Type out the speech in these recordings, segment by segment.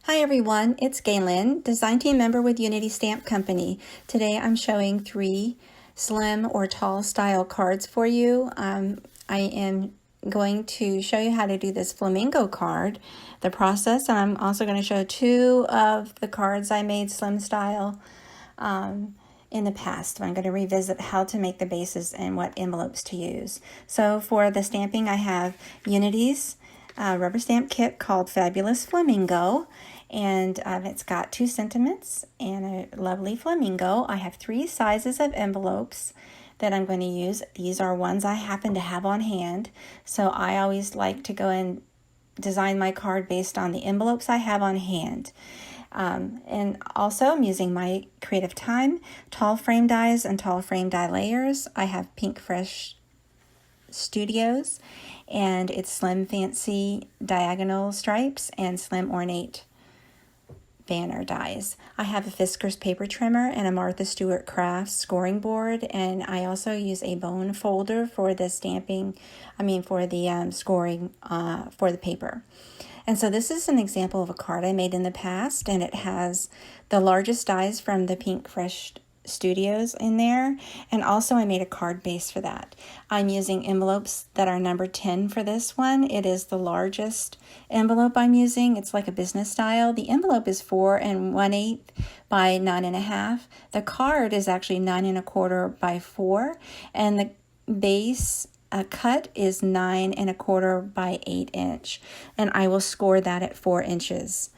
Hi everyone, it's Galen, design team member with Unity Stamp Company. Today I'm showing 3 slim or tall style cards for you. I am going to show you how to do this flamingo card, the process, and I'm also going to show 2 of the cards I made slim style in the past. I'm going to revisit how to make the bases and what envelopes to use. So for the stamping, I have Unity's rubber stamp kit called Fabulous Flamingo, and it's got 2 sentiments and a lovely flamingo. I have 3 sizes of envelopes that I'm going to use. These are ones I happen to have on hand, so I always like to go and design my card based on the envelopes I have on hand. And also I'm using my Creative Time tall frame dies and tall frame die layers. I have Pink Fresh Studios, and it's Slim Fancy diagonal stripes and Slim Ornate banner dies. I have a Fiskars paper trimmer and a Martha Stewart Crafts scoring board, and I also use a bone folder for the stamping, for the scoring for the paper. And so this is an example of a card I made in the past, and it has the largest dies from the Pink Fresh Studios in there, and also I made a card base for that. I'm using envelopes that are number 10 for this one. It is the largest envelope I'm using. It's like a business style. The envelope is 4 1/8 by 9 1/2. The card is actually 9 1/4 by 4, and the base cut is 9 1/4 by 8 inch, and I will score that at 4 inches.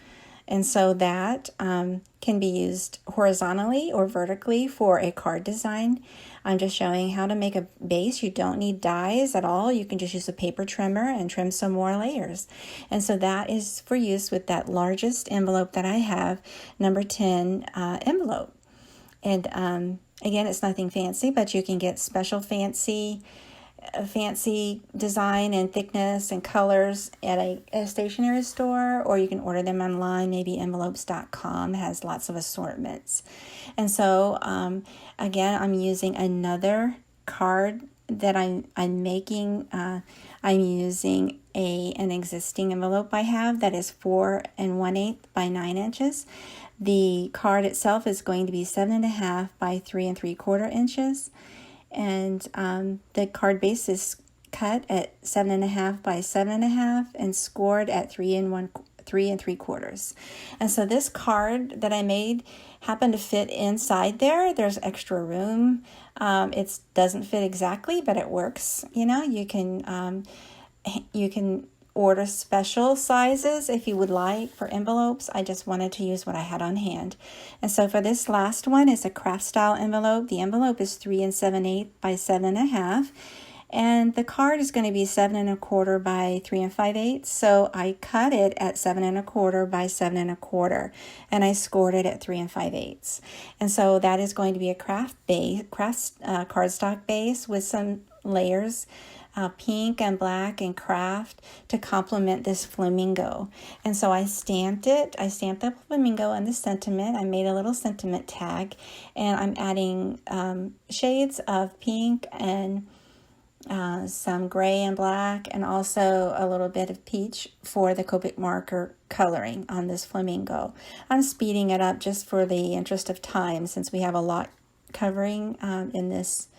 And so that can be used horizontally or vertically for a card design. I'm just showing how to make a base. You don't need dies at all. You can just use a paper trimmer and trim some more layers. And so that is for use with that largest envelope that I have, number 10 envelope. And again, it's nothing fancy, but you can get special fancy design and thickness and colors at a stationery store, or you can order them online. Maybe envelopes.com has lots of assortments. And so again, I'm using another card that I'm making. I'm using an existing envelope I have that is 4 1/8 by 9 inches. The card itself is going to be 7 1/2 by 3 3/4 inches. And the card base is cut at 7 1/2 by 7 1/2 and scored at 3 3/4. And so this card that I made happened to fit inside there. There's extra room. It doesn't fit exactly, but it works. You can order special sizes if you would like for envelopes. I just wanted to use what I had on hand. And so for this last one, it's a craft style envelope. The envelope is 3 7/8 by 7 1/2. And the card is going to be 7 1/4 by 3 5/8. So I cut it at 7 1/4 by 7 1/4, and I scored it at 3 5/8. And so that is going to be a craft cardstock base with some layers, pink and black and craft, to complement this flamingo. And so I stamped it. I stamped the flamingo and the sentiment. I made a little sentiment tag, and I'm adding shades of pink and some gray and black, and also a little bit of peach for the Copic marker coloring on this flamingo. I'm speeding it up just for the interest of time, since we have a lot covering in this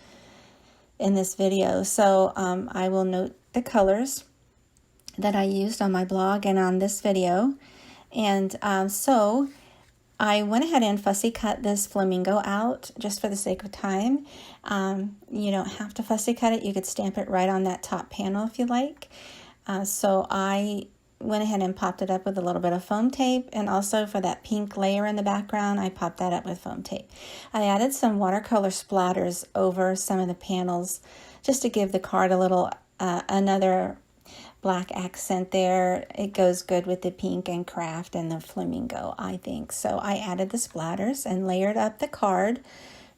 video. So I will note the colors that I used on my blog and on this video. And so I went ahead and fussy cut this flamingo out just for the sake of time. You don't have to fussy cut it. You could stamp it right on that top panel if you like. So I went ahead and popped it up with a little bit of foam tape, and also for that pink layer in the background, I popped that up with foam tape. I added some watercolor splatters over some of the panels just to give the card a little another black accent there. It goes good with the pink and craft and the flamingo, I think. So I added the splatters and layered up the card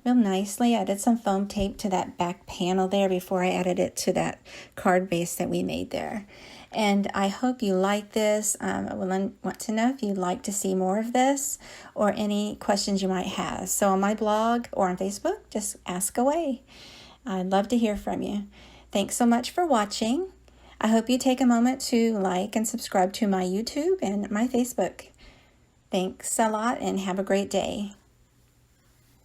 real nicely. I did some foam tape to that back panel there before I added it to that card base that we made there. And I hope you like this. I want to know if you'd like to see more of this or any questions you might have. So on my blog or on Facebook, just ask away. I'd love to hear from you. Thanks so much for watching. I hope you take a moment to like and subscribe to my YouTube and my Facebook. Thanks a lot and have a great day.